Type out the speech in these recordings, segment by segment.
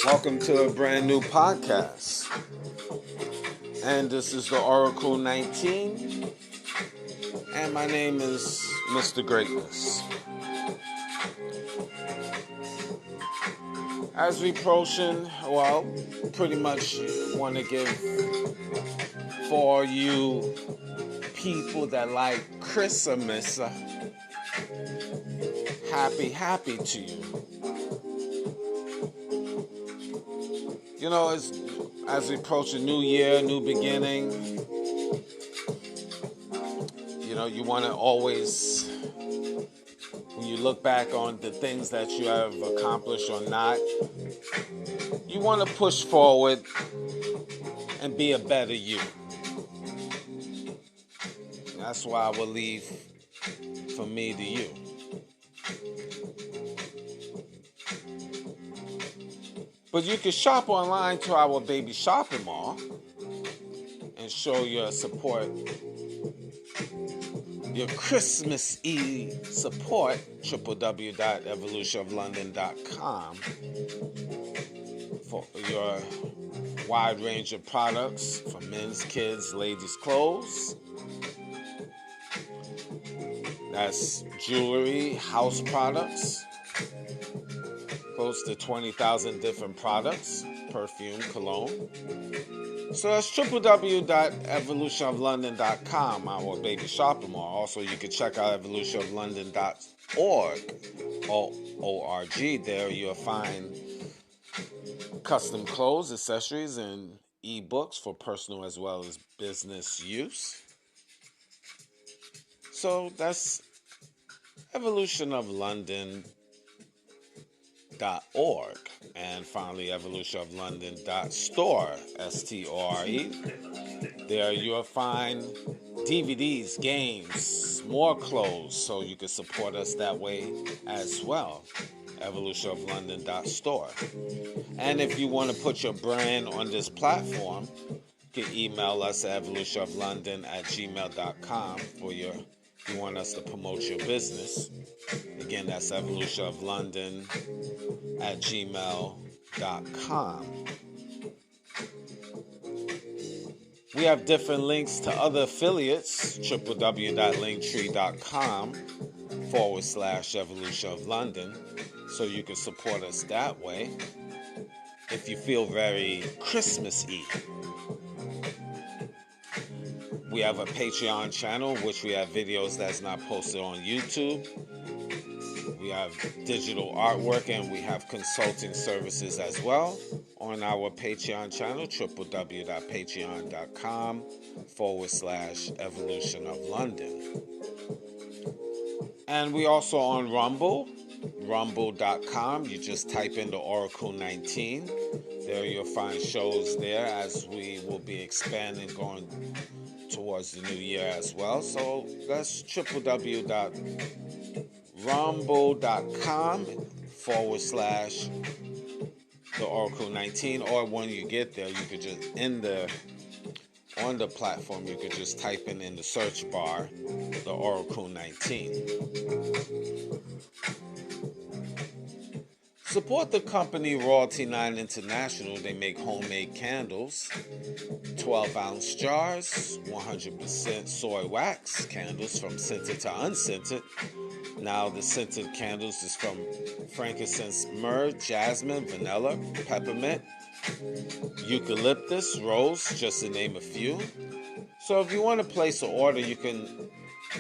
Welcome to a brand new podcast. And this is the Oracle 19. And my name is Mr. Greatness. As we approaching, pretty much want to give for you people that like Christmas, happy to you. You know, as we approach a new year, new beginning, you know, you want to always, when you look back on the things that you have accomplished or not, you want to push forward and be a better you. That's why I will leave from me to you. But you can shop online to our baby shopping mall and show your support, your Christmas Eve support, www.evolutionoflondon.com, for your wide range of products for men's, kids, ladies' clothes. That's jewelry, house products. Close to 20,000 different products, perfume, cologne. So that's www.evolutionoflondon.com, our baby shopping mall. Also, you can check out evolutionoflondon.org, O-R-G. There you'll find custom clothes, accessories, and ebooks for personal as well as business use. So that's evolutionoflondon.org. And finally, evolutionoflondon.store, S-T-O-R-E. There you'll find DVDs, games, more clothes, so you can support us that way as well. evolutionoflondon.store. And if you want to put your brand on this platform, you can email us at evolutionoflondon@gmail.com for your, if you want us to promote your business. Again, that's evolutionoflondon@gmail.com. We have different links to other affiliates, www.linktree.com/evolutionoflondon, so you can support us that way if you feel very Christmas-y. We have a Patreon channel, which we have videos that's not posted on YouTube. We have digital artwork, and we have consulting services as well on our Patreon channel, www.patreon.com/evolutionoflondon. And we also on Rumble, rumble.com. You just type in the Oracle 19. There you'll find shows there as we will be expanding going towards the new year as well. So that's www.rumble.com/the Oracle 19, or when you get there, you could just on the platform, you could just type in the search bar the Oracle 19. Support the company Royalty 9 International. They make homemade candles, 12-ounce jars, 100% soy wax candles from scented to unscented. Now the scented candles is from frankincense, myrrh, jasmine, vanilla, peppermint, eucalyptus, rose, just to name a few. So if you want to place an order, you can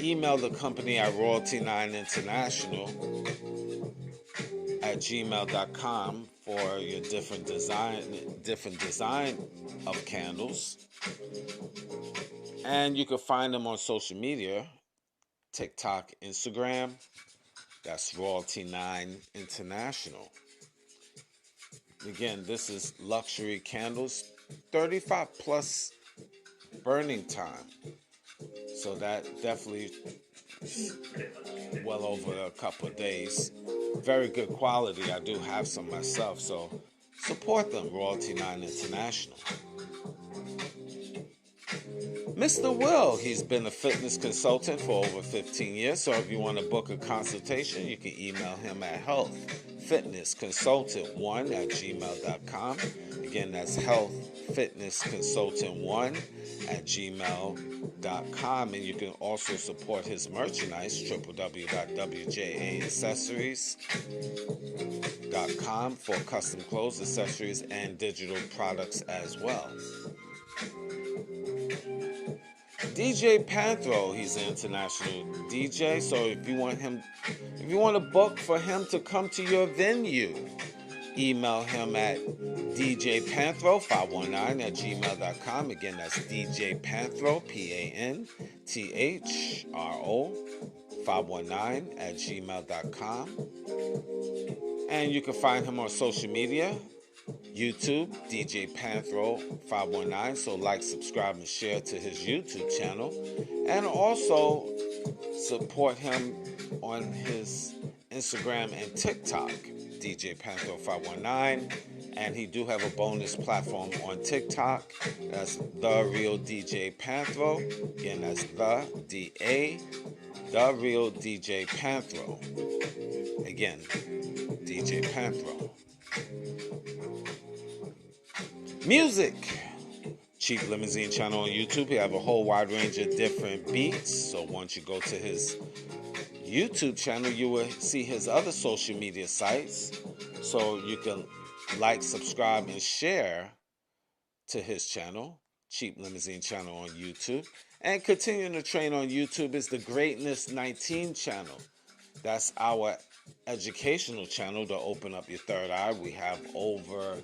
email the company at royalty9international@gmail.com for your different design of candles. And you can find them on social media. TikTok, Instagram. That's Royalty9 International. Again, this is luxury candles, 35 plus burning time. So that definitely well over a couple of days. Very good quality. I do have some myself, so support them, Royalty9 International. Mr. Will, he's been a fitness consultant for over 15 years, so if you want to book a consultation, you can email him at healthfitnessconsultant1@gmail.com. Again, that's healthfitnessconsultant1@gmail.com, and you can also support his merchandise, www.wjaaccessories.com, for custom clothes, accessories, and digital products as well. DJ Panthro, he's an international DJ, so if you want to book for him to come to your venue, email him at djpanthro519@gmail.com. Again, that's djpanthro, PANTHRO 519@gmail.com. And you can find him on social media, YouTube, DJ Panthro 519. So like, subscribe, and share to his YouTube channel. And also support him on his Instagram and TikTok, DJ Panthro 519. And he do have a bonus platform on TikTok. That's The Real DJ Panthro. Again, that's The Real DJ Panthro. Again, DJ Panthro. Music. Cheap Limousine channel on YouTube. He have a whole wide range of different beats. So once you go to his YouTube channel, you will see his other social media sites. So you can like, subscribe, and share to his channel, Cheap Limousine channel on YouTube. And continuing to train on YouTube is the Greatness 19 channel. That's our educational channel to open up your third eye. We have over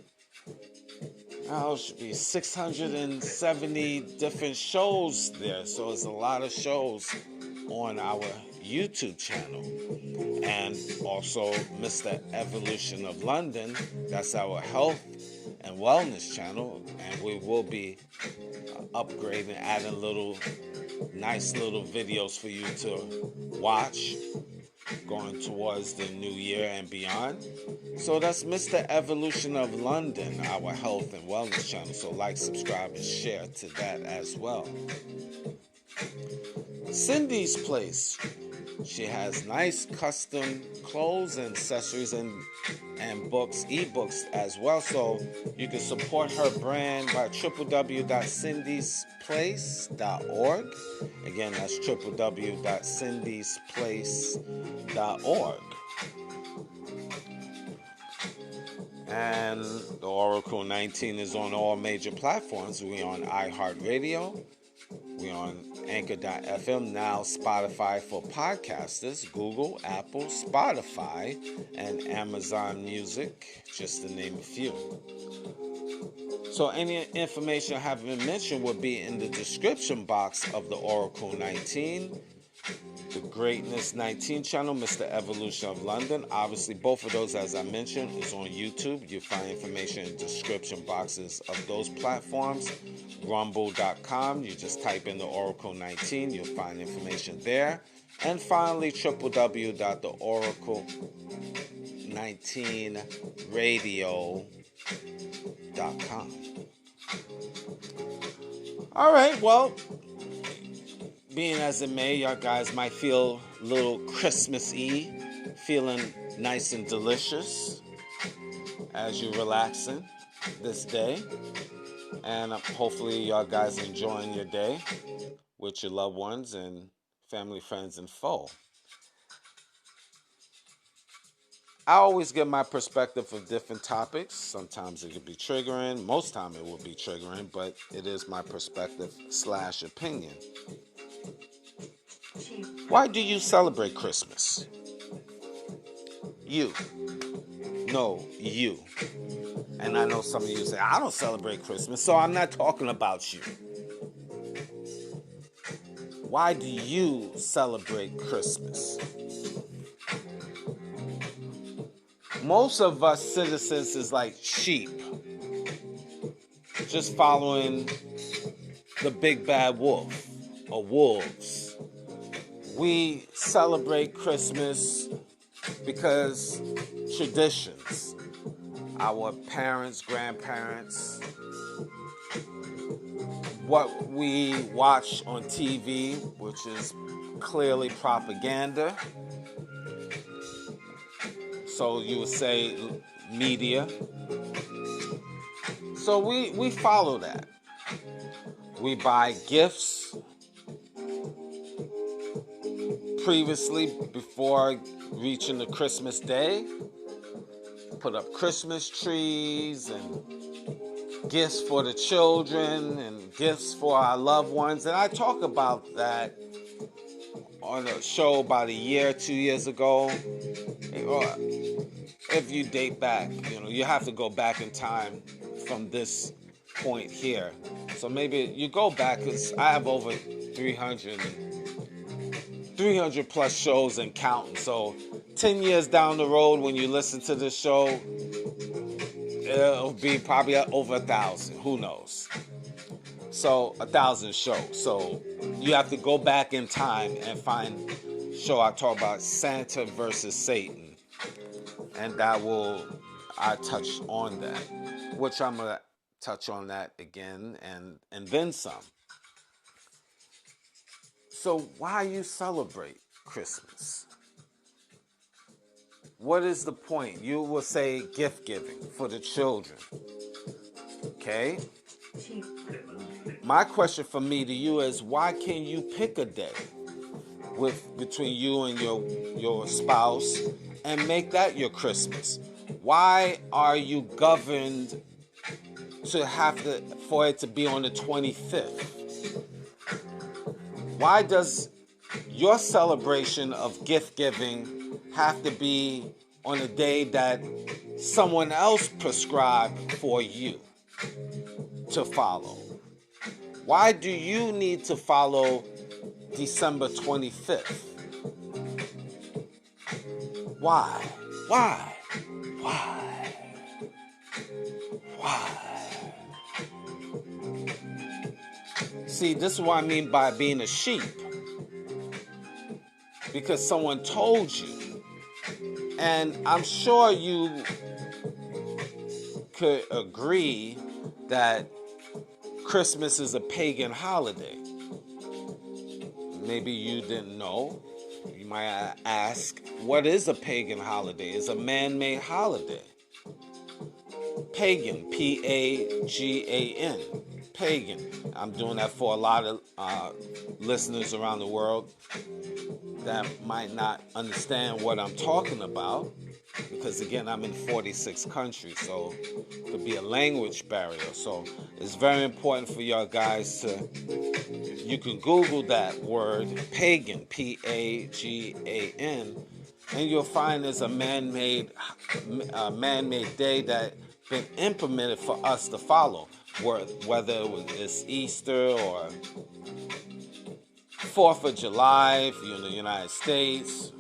should be 670 different shows there. So it's a lot of shows on our YouTube channel. And also Mr. Evolution of London, that's our health and wellness channel. And we will be upgrading, adding nice little videos for you to watch going towards the new year and beyond. So that's Mr. Evolution of London, our health and wellness channel. So like, subscribe, and share to that as well. Cindy's Place. She has nice custom clothes and accessories and books, ebooks as well. So you can support her brand by www.cindysplace.org. Again, that's www.cindysplace.org. And the Oracle 19 is on all major platforms. We're on iHeartRadio. We're on Anchor.fm, now Spotify for podcasters, Google, Apple, Spotify, and Amazon Music, just to name a few. So any information I haven't mentioned will be in the description box of the Oracle 19. The Greatness 19 channel, Mr. Evolution of London. Obviously, both of those, as I mentioned, is on YouTube. You'll find information in the description boxes of those platforms. Rumble.com, you just type in the Oracle 19, you'll find information there. And finally, www.oracle19radio.com. All right, well, being as it may, y'all guys might feel a little Christmas-y, feeling nice and delicious as you're relaxing this day. And hopefully y'all guys enjoying your day with your loved ones and family, friends, and foe. I always give my perspective of different topics. Sometimes it could be triggering. Most time it will be triggering, but it is my perspective / opinion. Why do you celebrate Christmas? You. No, you. And I know some of you say, I don't celebrate Christmas, so I'm not talking about you. Why do you celebrate Christmas? Most of us citizens is like sheep, just following the big bad wolf or wolves. We celebrate Christmas because traditions, our parents, grandparents, what we watch on TV, which is clearly propaganda. So you would say media. So we follow that. We buy gifts previously before reaching the Christmas day. Put up Christmas trees and gifts for the children and gifts for our loved ones. And I talk about that on a show about a year, 2 years ago. If you date back, you have to go back in time from this point here. So maybe you go back, because I have over 300 plus shows and counting. So 10 years down the road, when you listen to this show, it'll be probably over 1,000. Who knows? So 1,000 shows. So you have to go back in time and find show I talk about Santa versus Satan. And I touch on that, which I'm going to touch on that again and then some. So why you celebrate Christmas? What is the point? You will say gift giving for the children. Okay? My question from me to you is, why can't you pick a day between you and your spouse and make that your Christmas? Why are you governed for it to be on the 25th? Why does your celebration of gift giving have to be on a day that someone else prescribed for you to follow? Why do you need to follow December 25th? Why? Why? Why? Why? See, this is what I mean by being a sheep. Because someone told you. And I'm sure you could agree that Christmas is a pagan holiday. Maybe you didn't know. You might ask, what is a pagan holiday? It's a man-made holiday. Pagan, P-A-G-A-N, pagan. I'm doing that for a lot of listeners around the world that might not understand what I'm talking about, because again, I'm in 46 countries, so it could be a language barrier. So it's very important for y'all guys you can Google that word, pagan, P-A-G-A-N, and you'll find there's a man-made day that been implemented for us to follow, whether it's Easter or 4th of July if you're in the United States,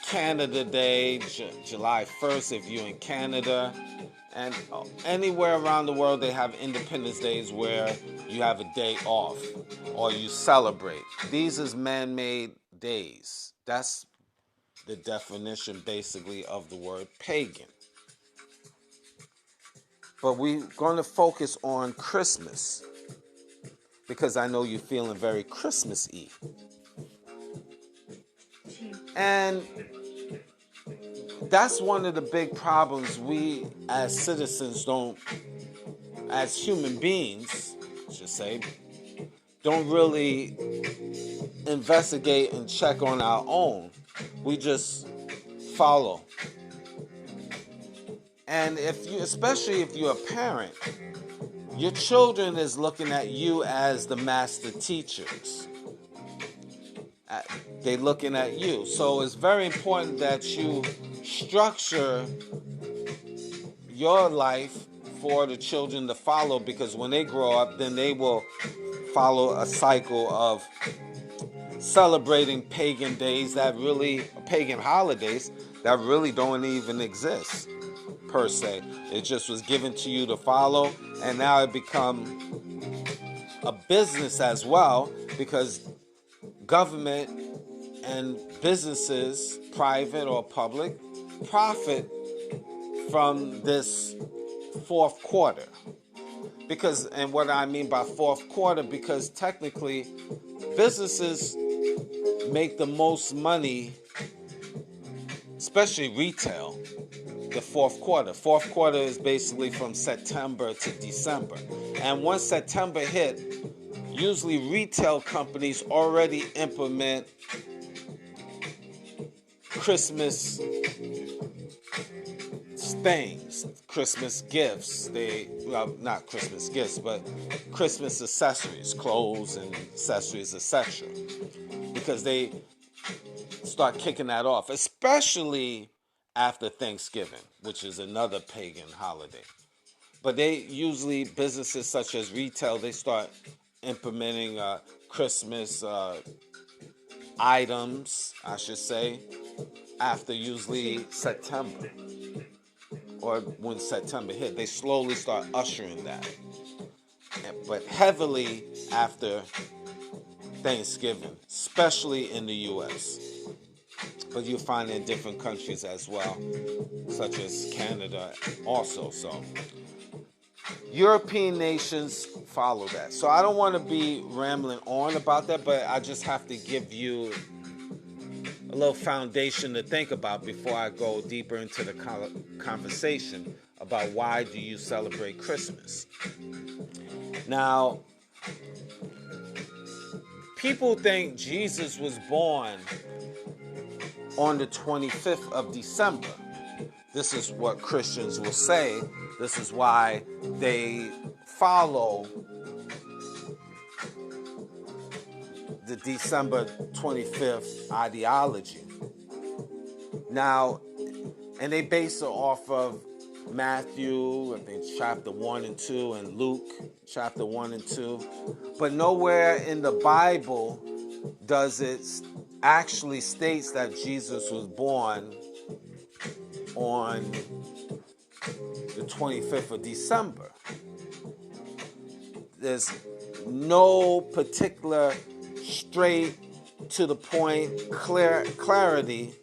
Canada Day, July 1st if you're in Canada, and anywhere around the world they have Independence Days where you have a day off or you celebrate. These is man-made days. That's the definition basically of the word pagan. But we're going to focus on Christmas because I know you're feeling very Christmas-y. And that's one of the big problems we as citizens as human beings, I should say, don't really investigate and check on our own. We just follow. And especially if you're a parent, your children is looking at you as the master teachers. They're looking at you. So it's very important that you structure your life for the children to follow, because when they grow up, then they will follow a cycle of celebrating pagan days pagan holidays that really don't even exist per se. It just was given to you to follow, and now it become a business as well, because government and businesses, private or public, profit from this fourth quarter. Because, and what I mean by fourth quarter, because technically businesses make the most money, especially retail, the fourth quarter. Fourth quarter is basically from September to December. And once September hit, usually retail companies already implement Christmas things, Christmas gifts. Not Christmas gifts, but Christmas accessories, clothes and accessories, etc. Because they start kicking that off, especially after Thanksgiving, which is another pagan holiday. But they usually, businesses such as retail, they start implementing Christmas items, I should say, after usually September, or when September hit. They slowly start ushering that, but heavily after Thanksgiving, especially in the U.S. But you'll find it in different countries as well, such as Canada also. So European nations follow that. So I don't want to be rambling on about that, but I just have to give you a little foundation to think about before I go deeper into the conversation about why do you celebrate Christmas. Now, people think Jesus was born on the 25th of December. This is what Christians will say. This is why they follow the December 25th ideology. Now, and they base it off of Matthew, I think chapter 1 and 2, and Luke, chapter 1 and 2. But nowhere in the Bible does it actually states that Jesus was born on the 25th of December. There's no particular straight to the point clarity,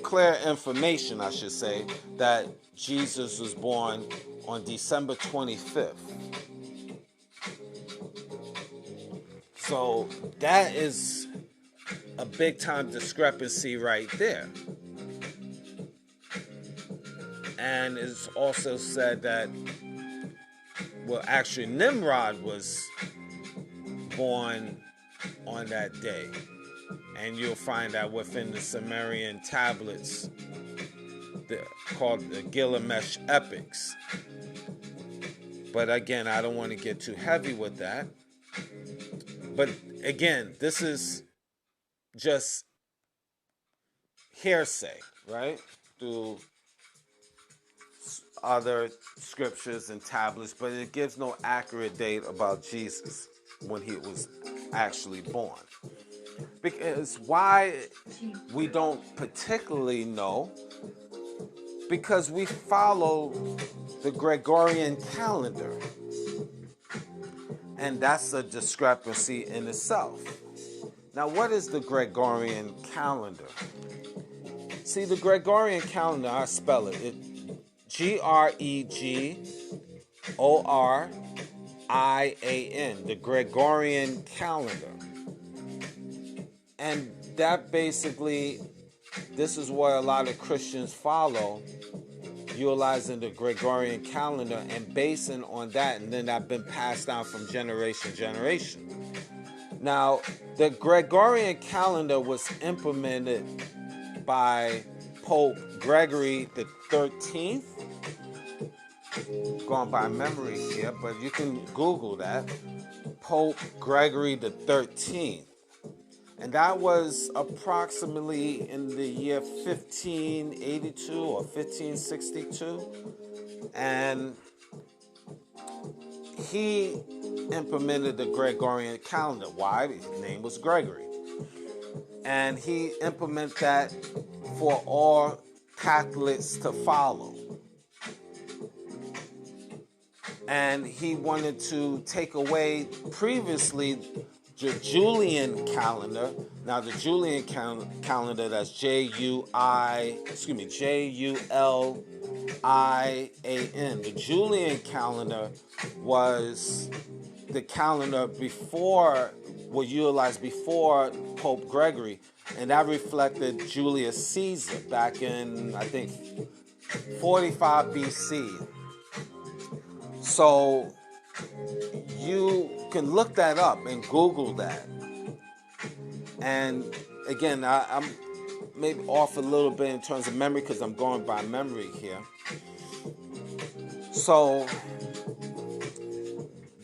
clear information, I should say, that Jesus was born on December 25th. So that is a big time discrepancy right there. And it's also said that, well, actually Nimrod was born on that day. And you'll find that within the Sumerian tablets called the Gilgamesh epics. But again, I don't want to get too heavy with that. But again, this is just hearsay, right? Through other scriptures and tablets, but it gives no accurate date about Jesus when he was actually born. Because why we don't particularly know, because we follow the Gregorian calendar. And that's a discrepancy in itself. Now, what is the Gregorian calendar? See, the Gregorian calendar, I spell it. Gregorian, the Gregorian calendar. And that basically, this is what a lot of Christians follow, utilizing the Gregorian calendar and basing on that, and then that's been passed down from generation to generation. Now, the Gregorian calendar was implemented by Pope Gregory the 13th. Going by memory here, but you can Google that. Pope Gregory the 13th. And that was approximately in the year 1582 or 1562. And he implemented the Gregorian calendar. Why? His name was Gregory. And he implemented that for all Catholics to follow. And he wanted to take away previously the Julian calendar. Now the Julian calendar, that's Julian. The Julian calendar was the calendar was utilized before Pope Gregory, and that reflected Julius Caesar back in, I think, 45 BC. So you can look that up and Google that. And again, I'm maybe off a little bit in terms of memory because I'm going by memory here. So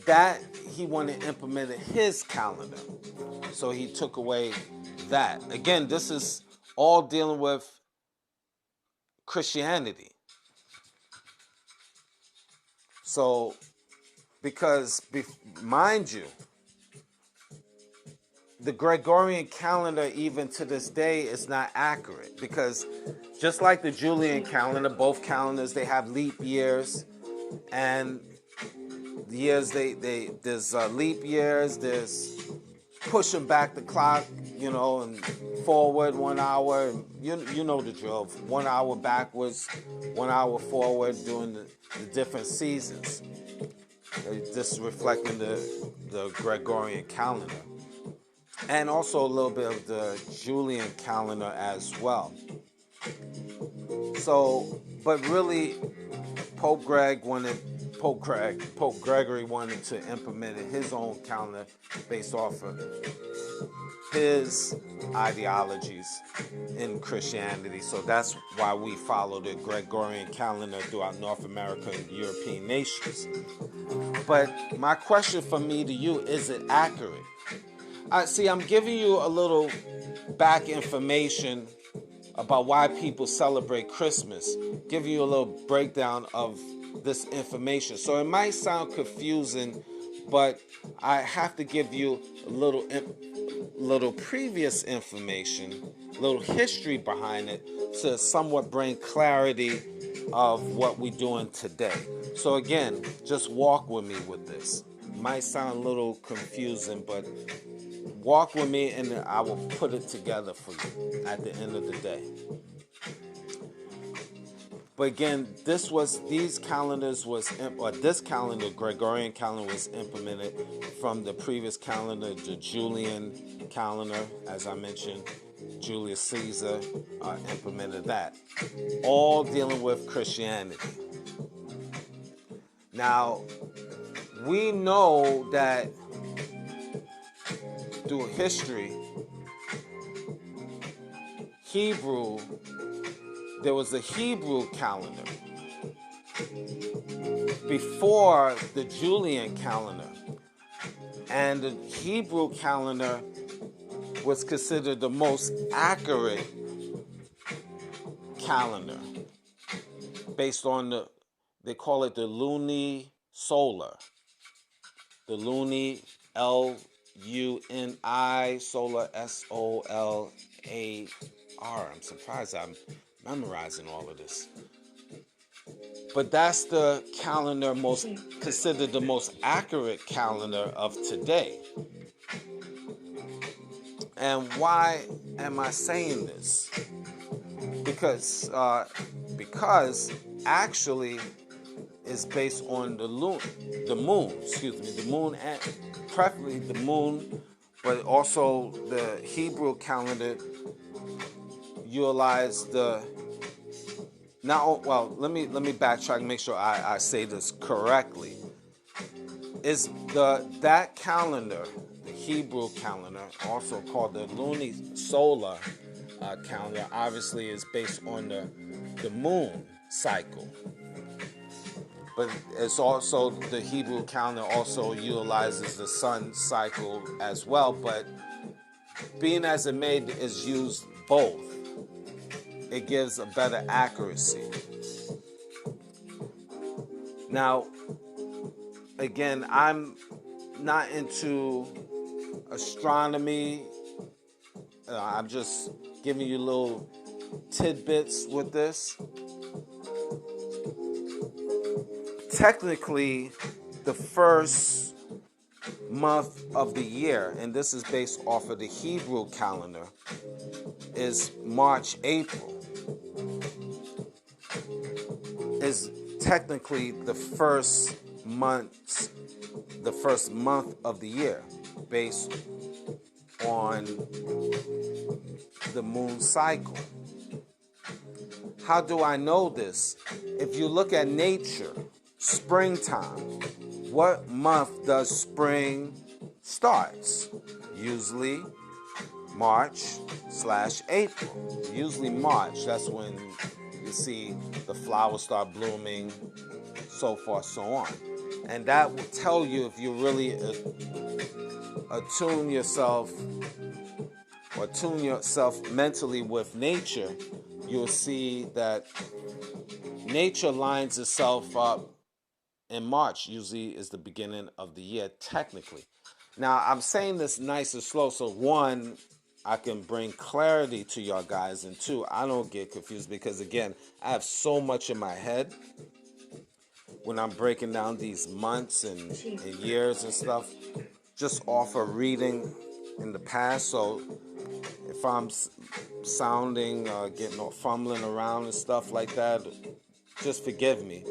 that he wanted to implement his calendar. So he took away that. Again, this is all dealing with Christianity. So, because, mind you, the Gregorian calendar, even to this day, is not accurate. Because just like the Julian calendar, both calendars, they have leap years. And the years, there's leap years, there's pushing back the clock, and forward 1 hour. You know the drill. 1 hour backwards, 1 hour forward during the different seasons. This is reflecting the Gregorian calendar. And also a little bit of the Julian calendar as well. So, but really, Pope Gregory wanted to implement his own calendar based off of his ideologies in Christianity. So that's why we follow the Gregorian calendar throughout North America and European nations. But my question for me to you, is it accurate? I'm giving you a little back information about why people celebrate Christmas, giving you a little breakdown of this information. So it might sound confusing, but I have to give you a little previous information, a little history behind it to somewhat bring clarity of what we're doing today. So again, just walk with me with this. It might sound a little confusing, but walk with me and I will put it together for you at the end of the day. But again, this calendar, Gregorian calendar, was implemented from the previous calendar, the Julian calendar, as I mentioned. Julius Caesar implemented that. All dealing with Christianity. Now, we know that through history, there was a Hebrew calendar before the Julian calendar. And the Hebrew calendar was considered the most accurate calendar based on they call it the luni-solar. The luni, L-U-N-I, solar, S-O-L-A-R. I'm surprised I'm memorizing all of this. But that's the calendar considered the most accurate calendar of today. And why am I saying this? Because actually it's based on the moon, and preferably the moon, but also the Hebrew calendar utilized let me backtrack and make sure I say this correctly. That calendar, the Hebrew calendar, also called the luni-solar calendar, obviously is based on the moon cycle. But it's also, the Hebrew calendar also utilizes the sun cycle as well. But being as it is used both, it gives a better accuracy. Now, again, I'm not into astronomy. I'm just giving you little tidbits with this. Technically, the first month of the year, and this is based off of the Hebrew calendar, is March, April. Is technically the first month of the year, based on the moon cycle. How do I know this? If you look at nature, springtime, what month does spring starts? Usually March/April. Usually March, that's when you see the flowers start blooming, so forth, so on. And that will tell you if you really tune yourself mentally with nature, you'll see that nature lines itself up in March, usually is the beginning of the year, technically. Now, I'm saying this nice and slow, so one, I can bring clarity to y'all guys, and two, I don't get confused, because again, I have so much in my head when I'm breaking down these months and years and stuff, just off of reading in the past. So if I'm sounding, getting all fumbling around and stuff like that, just forgive me.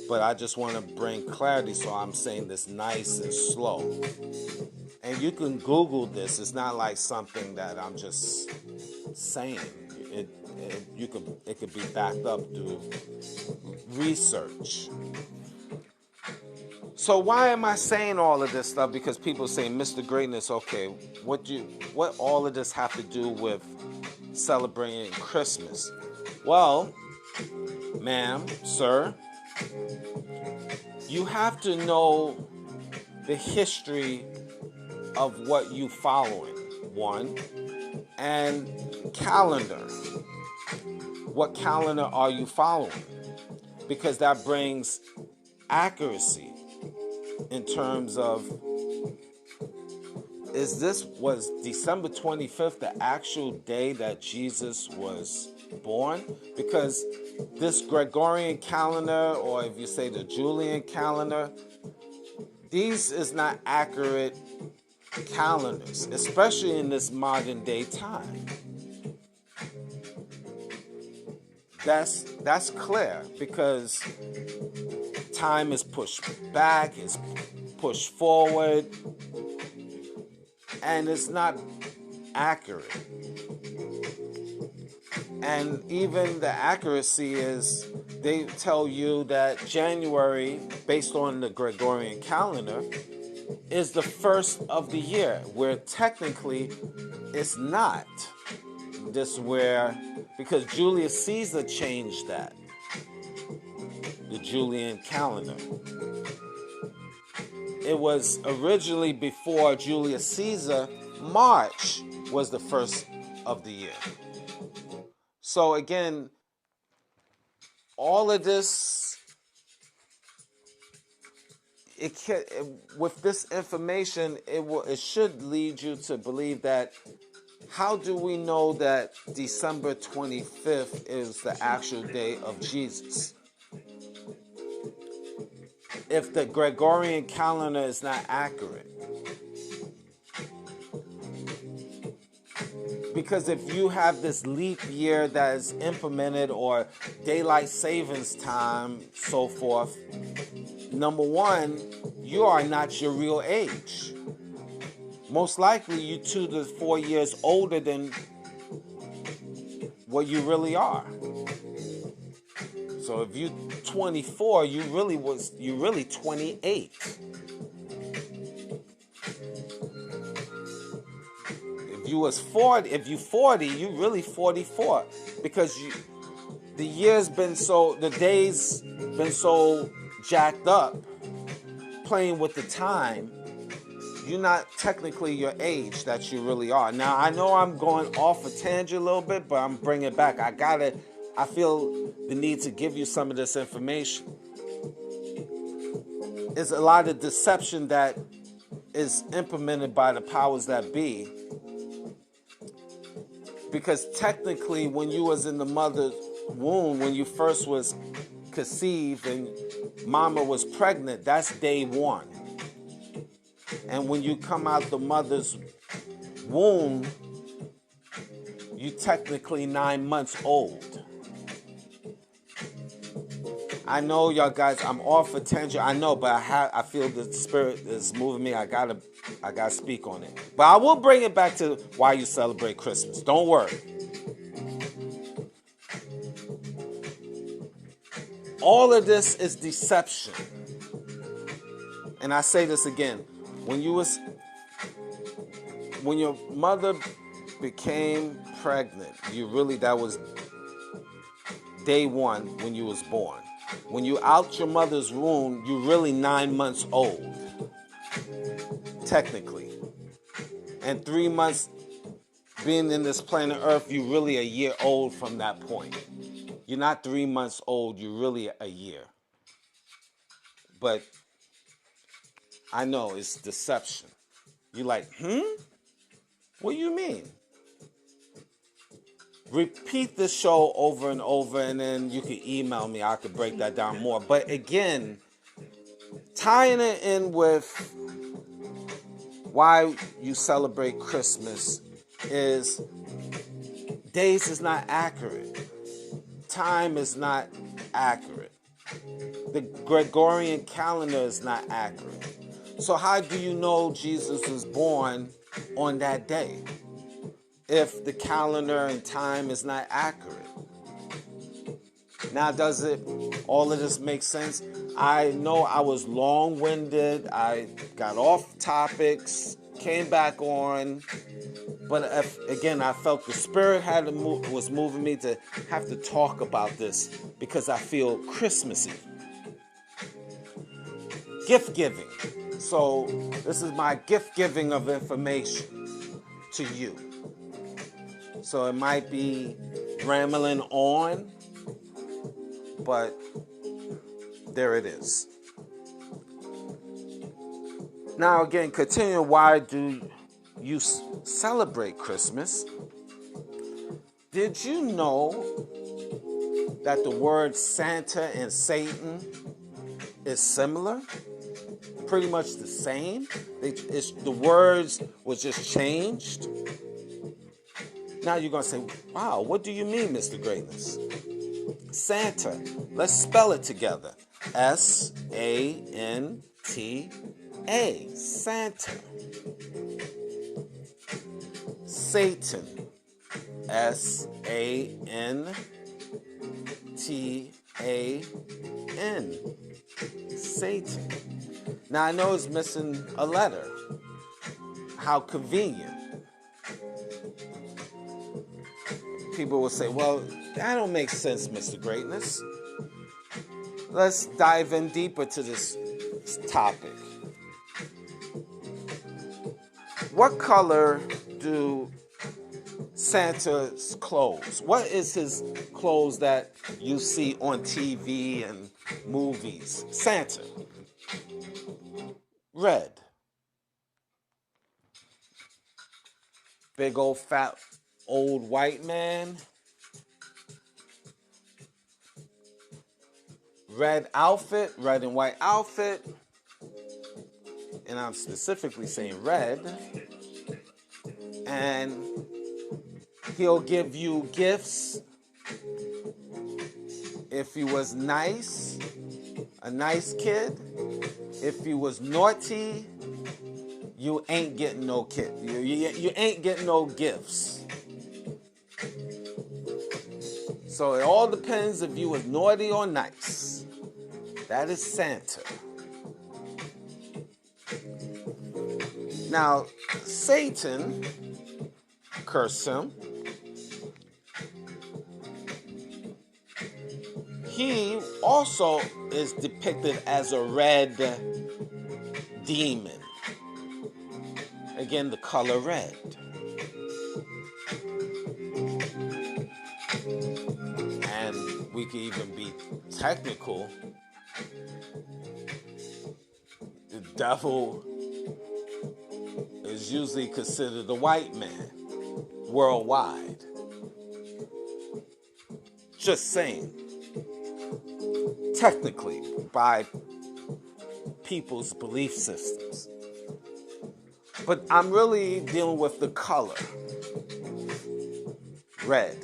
But I just want to bring clarity, so I'm saying this nice and slow. And you can Google this. It's not like something that I'm just saying. It could be backed up through research. So why am I saying all of this stuff? Because people say, Mr. Greatness, okay, what all of this have to do with celebrating Christmas? Well, ma'am, sir, you have to know the history of what you following, one, and calendar. What calendar are you following? Because that brings accuracy in terms of, was December 25th the actual day that Jesus was born? Because this Gregorian calendar, or if you say the Julian calendar, these is not accurate calendars, especially in this modern day time. That's clear, because time is pushed back, is pushed forward, and it's not accurate. And even the accuracy is, they tell you that January, based on the Gregorian calendar, is the first of the year, where technically it's not. This where, because Julius Caesar changed that, the Julian calendar. It was originally, before Julius Caesar, March was the first of the year. So again, all of this, with this information, it should lead you to believe that, how do we know that December 25th is the actual day of Jesus? If the Gregorian calendar is not accurate. Because if you have this leap year that is implemented, or daylight savings time, so forth, number one, you are not your real age. Most likely you're 2 to 4 years older than what you really are. So if you're 24, you really 28. If you 40, you really 44, because the days been so jacked up, playing with the time. You're not technically your age that you really are. Now, I know I'm going off a tangent a little bit, but I'm bringing it back. I feel the need to give you some of this information. is a lot of deception that is implemented by the powers that be. Because technically, when you was in the mother's womb, when you first was conceived and mama was pregnant, that's day one. And when you come out the mother's womb, you technically 9 months old. I know y'all guys, I'm off a tangent. I know, but I feel the spirit is moving me. I gotta speak on it. But I will bring it back to why you celebrate Christmas. Don't worry. All of this is deception. And I say this again. When your mother became pregnant, that was day one when you was born. When you out your mother's womb, you're really 9 months old, technically. And 3 months being in this planet Earth, you're really a year old from that point. You're not 3 months old, you're really a year. But I know it's deception. You're like, What do you mean? Repeat this show over and over, and then you can email me. I could break that down more. But again, tying it in with why you celebrate Christmas is days is not accurate. Time is not accurate. The Gregorian calendar is not accurate. So how do you know Jesus was born on that day if the calendar and time is not accurate? Now, does all of this make sense? I know I was long-winded. I got off topics, came back on. But again, I felt the spirit was moving me to have to talk about this because I feel Christmassy. Gift giving. So this is my gift giving of information to you. So it might be rambling on, but there it is. Now again, continue. Why do you celebrate Christmas? Did you know that the word Santa and Satan is similar? Pretty much the same. The words was just changed. Now you're going to say, wow, what do you mean, Mr. Greatness? Santa. Let's spell it together. S-A-N-T-A. Santa. Satan. S-A-N-T-A-N. Satan. Now I know it's missing a letter. How convenient. People will say, well, that don't make sense, Mr. Greatness. Let's dive in deeper to this topic. What color do Santa's clothes? What is his clothes that you see on TV and movies? Santa. Red. Big old fat old white man. Red outfit, red and white outfit. And I'm specifically saying red. And he'll give you gifts if he was nice, a nice kid. If he was naughty, you ain't getting no kid. You ain't getting no gifts. So it all depends if you was naughty or nice. That is Santa. Now, Satan, curse him, he also is depicted as a red demon. Again, the color red. And we can even be technical. devil is usually considered a white man worldwide. Just saying. Technically, by people's belief systems. But I'm really dealing with the color. Red.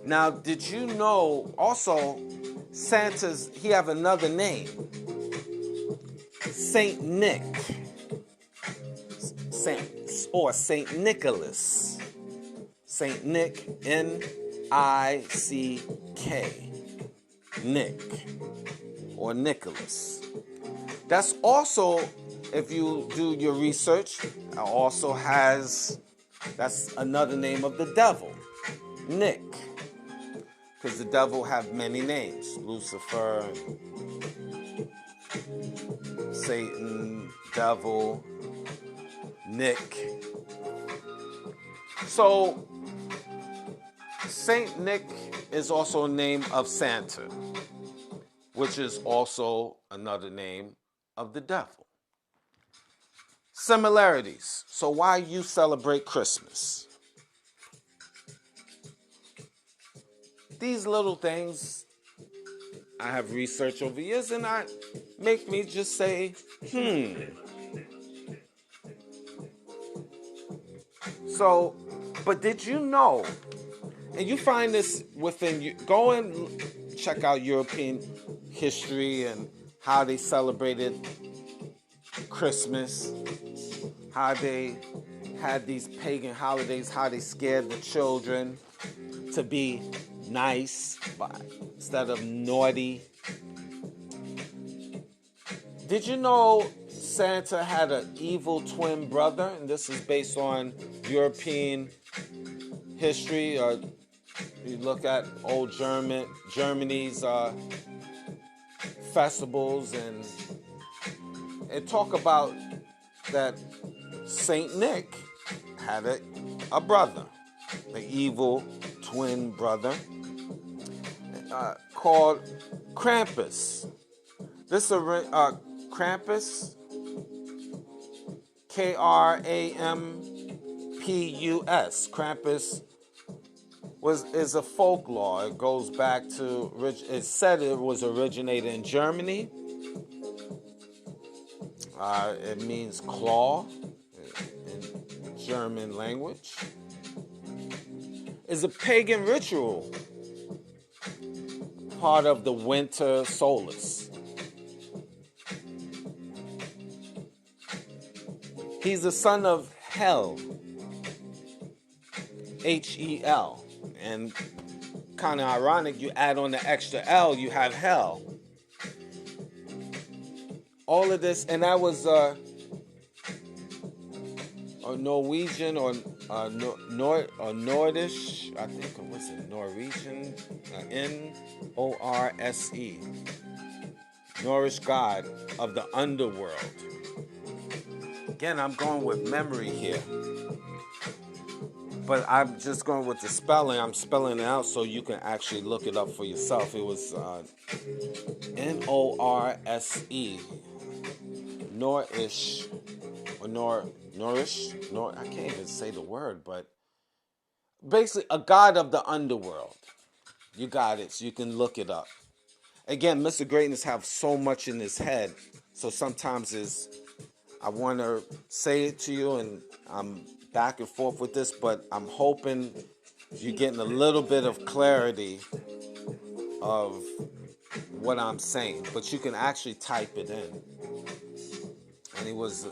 Now, did you know also Santa's, he have another name. Saint Nick. Or Saint Nicholas. Saint Nick, N-I-C-K. Nick. Or Nicholas. That's also, if you do your research, also has, that's another name of the devil. Nick. Because the devil have many names. Lucifer, Satan, devil, Nick. So, Saint Nick is also a name of Santa, which is also another name of the devil. Similarities. So why you celebrate Christmas? These little things I have researched over years, and I make me just say, So, but did you know, and you find this within, go and check out European history and how they celebrated Christmas, how they had these pagan holidays, how they scared the children to be nice instead of naughty. Did you know Santa had an evil twin brother? And this is based on European history. You look at old Germany's festivals, and it talk about that Saint Nick had a brother, an evil twin brother, called Krampus. This Krampus, K-R-A-M-P-U-S. Krampus is a folklore. It goes back to, it's said it was originated in Germany. It means claw in German language. It's a pagan ritual, part of the winter solstice. He's the son of Hel, H-E-L. And kind of ironic, you add on the extra L, you have Hell. All of this, and that was a Norwegian or Nordish, I think, what's it, Norwegian, N-O-R-S-E, Nordish god of the underworld. Again, I'm going with memory here. But I'm just going with the spelling. I'm spelling it out so you can actually look it up for yourself. It was N-O-R-S-E. Norish. Or Norish? I can't even say the word, but basically a god of the underworld. You got it, so you can look it up. Again, Mr. Greatness have so much in his head, so sometimes I want to say it to you, and I'm back and forth with this, but I'm hoping you're getting a little bit of clarity of what I'm saying. But you can actually type it in. And it was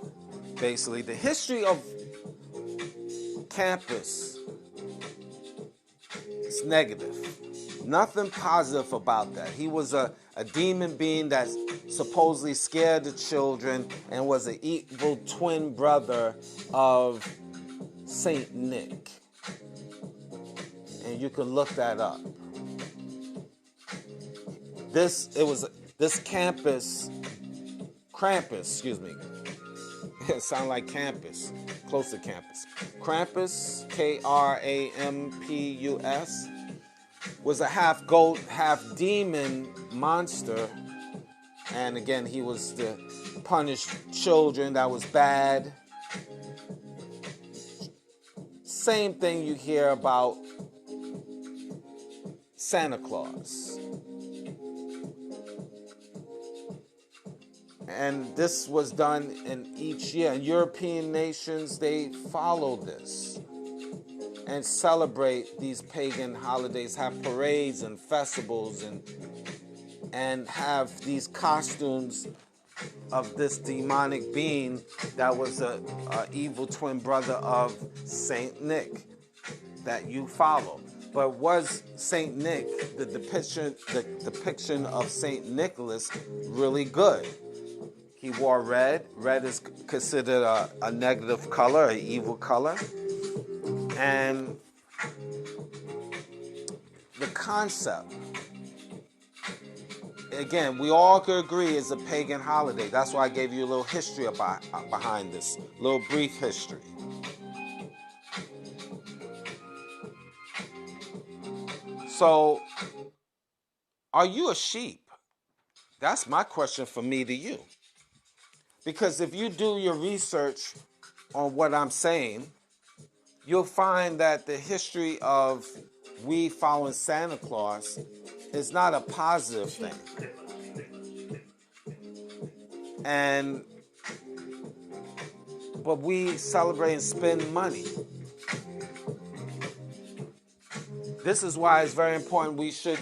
basically the history of campus. It's negative. Nothing positive about that. He was a demon being that supposedly scared the children and was an evil twin brother of Saint Nick. And you can look that up. This Krampus, excuse me. It sounds like campus, close to campus. Krampus, K-R-A-M-P-U-S, was a half goat, half demon monster. And again, he was the punish children. That was bad. Same thing you hear about Santa Claus. And this was done in each year. In European nations, they follow this and celebrate these pagan holidays, have parades and festivals, and have these costumes of this demonic being that was a evil twin brother of Saint Nick that you follow. But was Saint Nick, the depiction of Saint Nicholas, really good? He wore red. Red is considered a negative color, an evil color. And the concept, again, we all could agree is a pagan holiday. That's why I gave you a little history behind this, a little brief history. So, are you a sheep? That's my question from me to you. Because if you do your research on what I'm saying, you'll find that the history of we following Santa Claus is not a positive thing. But we celebrate and spend money. This is why it's very important we should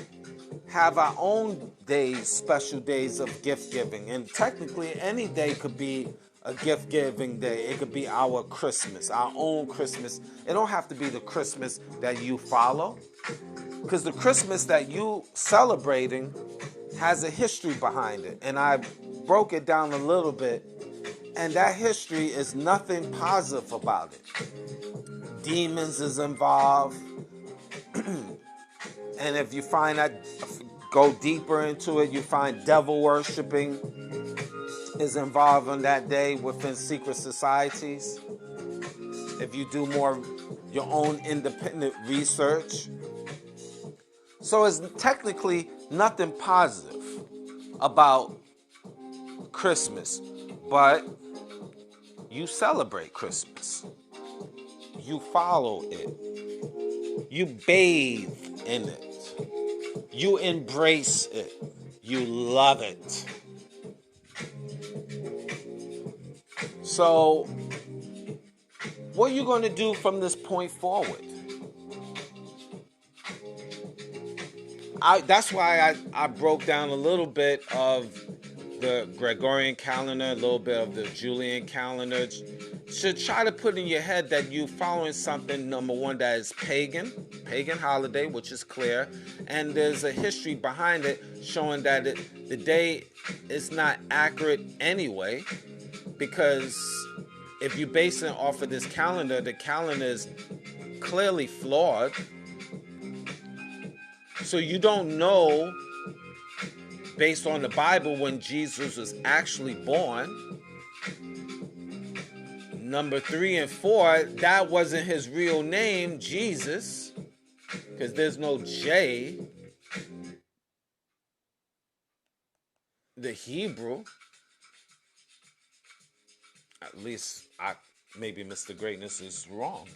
have our own days, special days of gift giving. And technically, any day could be a gift giving day. It could be our Christmas, our own Christmas. It don't have to be the Christmas that you follow, because the Christmas that you celebrating has a history behind it. And I broke it down a little bit, and that history is nothing positive about it. Demons is involved. And if you find that, go deeper into it, you find devil worshiping is involved on that day within secret societies. If you do more your own independent research. So it's technically nothing positive about Christmas, but you celebrate Christmas. You follow it. You bathe in it. You embrace it. You love it. So, what are you going to do from this point forward? That's why I broke down a little bit of the Gregorian calendar, a little bit of the Julian calendar. Should try to put in your head that you're following something, number one, that is pagan holiday, which is clear, and there's a history behind it showing that the day is not accurate anyway, because if you base it off of this calendar, the calendar is clearly flawed. So you don't know, based on the Bible, when Jesus was actually born. Number 3 and 4, that wasn't his real name, Jesus, because there's no J. The Hebrew, at least maybe Mr. Greatness is wrong.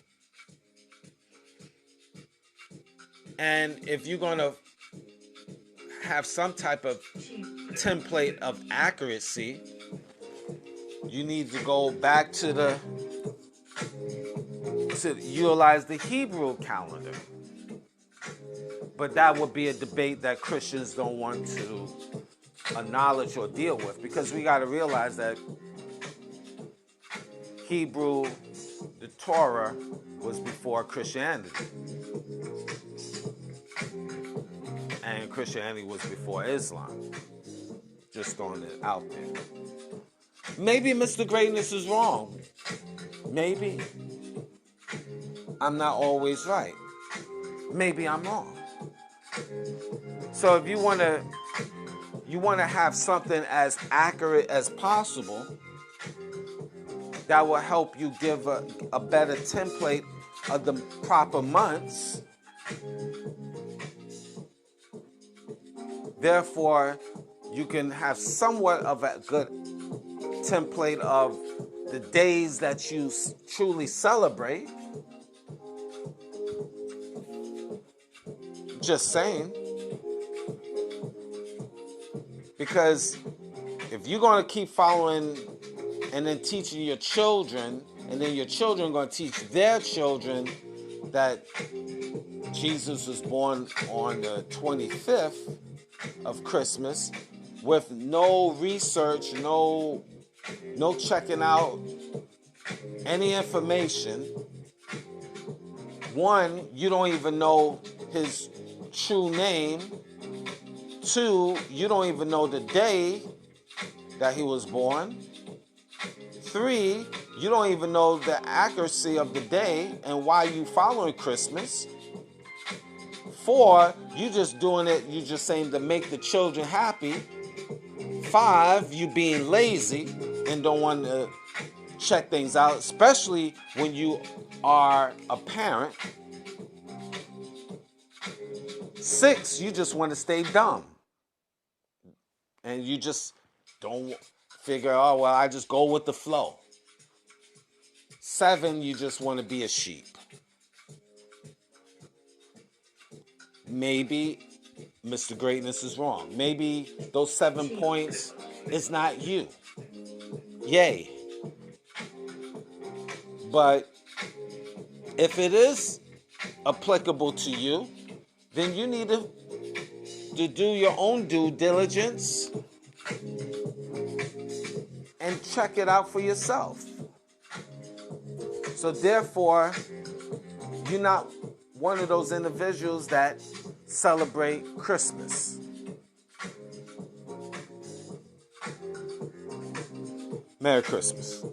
And if you're going to have some type of template of accuracy, you need to go back to utilize the Hebrew calendar. But that would be a debate that Christians don't want to acknowledge or deal with, because we got to realize that Hebrew, the Torah, was before Christianity. And Christianity was before Islam. Just throwing it out there. Maybe Mr. Greatness is wrong. Maybe. I'm not always right. Maybe I'm wrong. So if you want to have something as accurate as possible, that will help you give a better template of the proper months. Therefore, you can have somewhat of a good template of the days that you truly celebrate. Just saying. Because if you're going to keep following and then teaching your children, and then your children are going to teach their children that Jesus was born on the 25th of Christmas with no research, no checking out any information. One, you don't even know his true name. Two, you don't even know the day that he was born. Three, you don't even know the accuracy of the day and why you following Christmas. Four, you just doing it, you just saying to make the children happy. Five, you being lazy and don't want to check things out, especially when you are a parent. Six, you just want to stay dumb. And you just don't figure, oh, well, I just go with the flow. Seven, you just want to be a sheep. Maybe Mr. Greatness is wrong. Maybe those 7 points is not you. Yay. But if it is applicable to you, then you need to do your own due diligence and check it out for yourself. So therefore, you're not one of those individuals that celebrate Christmas. Merry Christmas.